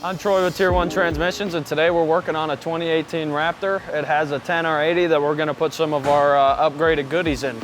I'm Troy with Tier 1 Transmissions, and today we're working on a 2018 Raptor. It has a 10R80 that we're going to put some of our upgraded goodies in.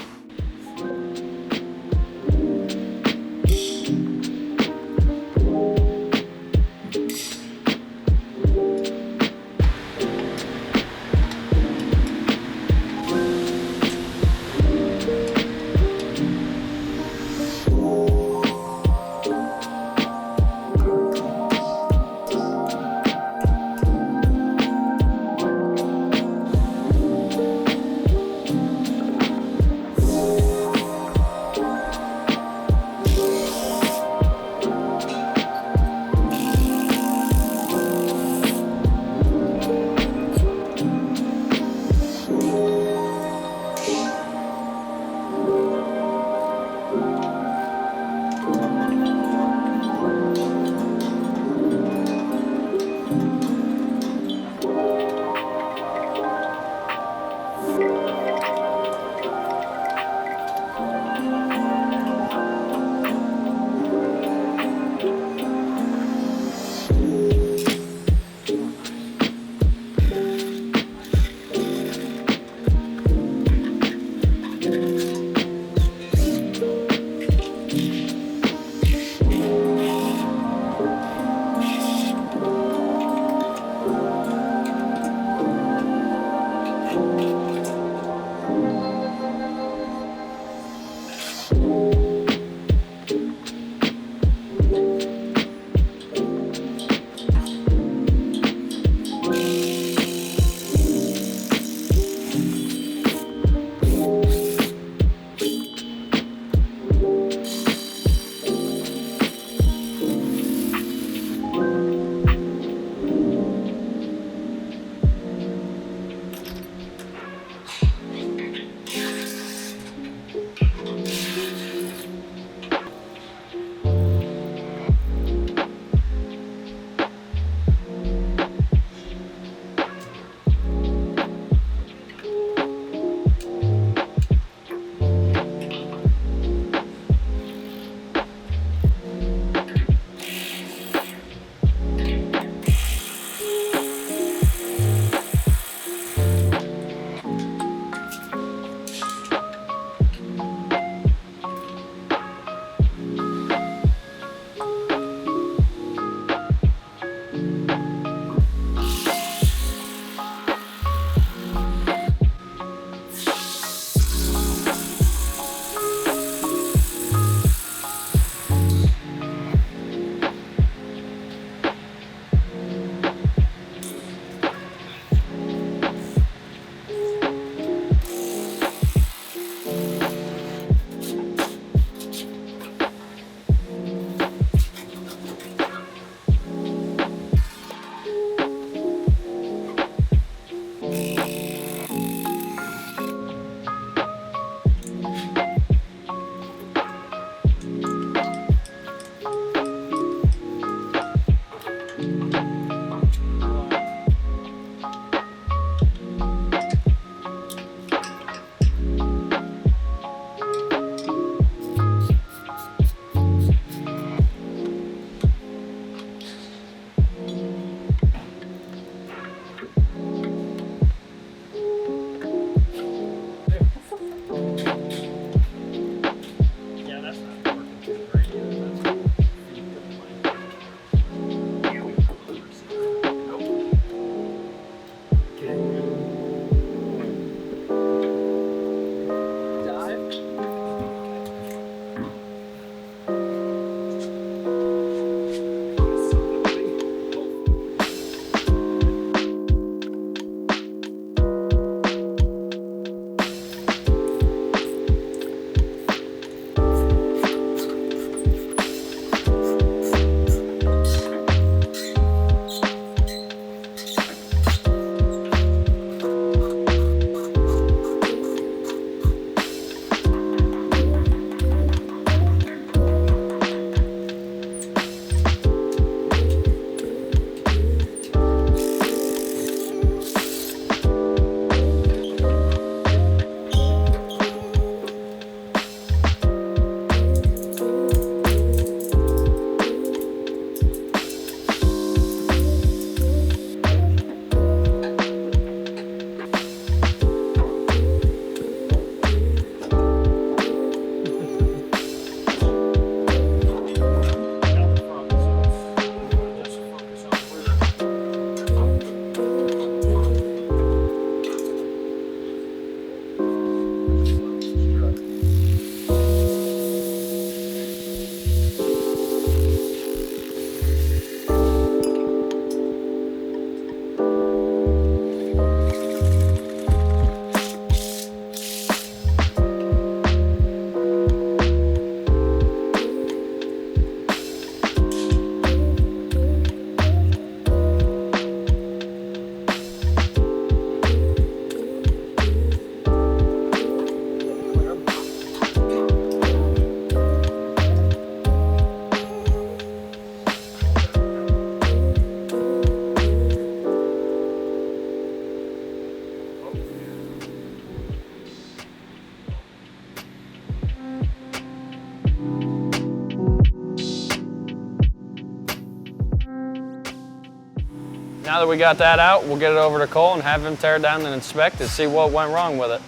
that we got that out, we'll get it over to Cole and have him tear down and inspect it, see what went wrong with it.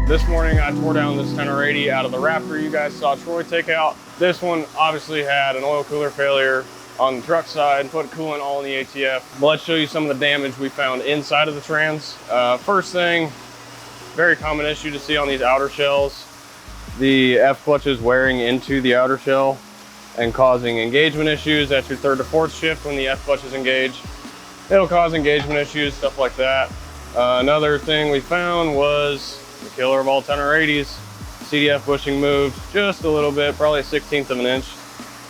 This morning I tore down this 1080 out of the Raptor you guys saw Troy take out. This one obviously had an oil cooler failure on the truck side, put coolant all in the ATF. But let's show you some of the damage we found inside of the trans. First thing, very common issue to see on these outer shells. The F clutch is wearing into the outer shell and causing engagement issues at your third to fourth shift when the F clutch is engaged. It'll cause engagement issues, stuff like that. Another thing we found was the killer of all 1080s. CDF bushing moved just a little bit, probably a 1/16 of an inch.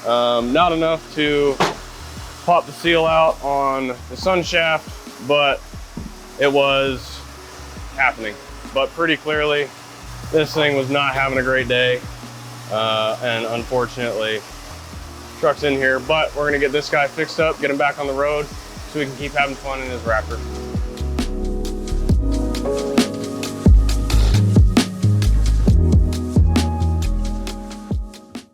Not enough to pop the seal out on the sun shaft, but it was happening. But pretty clearly, this thing was not having a great day. And unfortunately, truck's in here, but we're gonna get this guy fixed up, get him back on the road so we can keep having fun in his Raptor.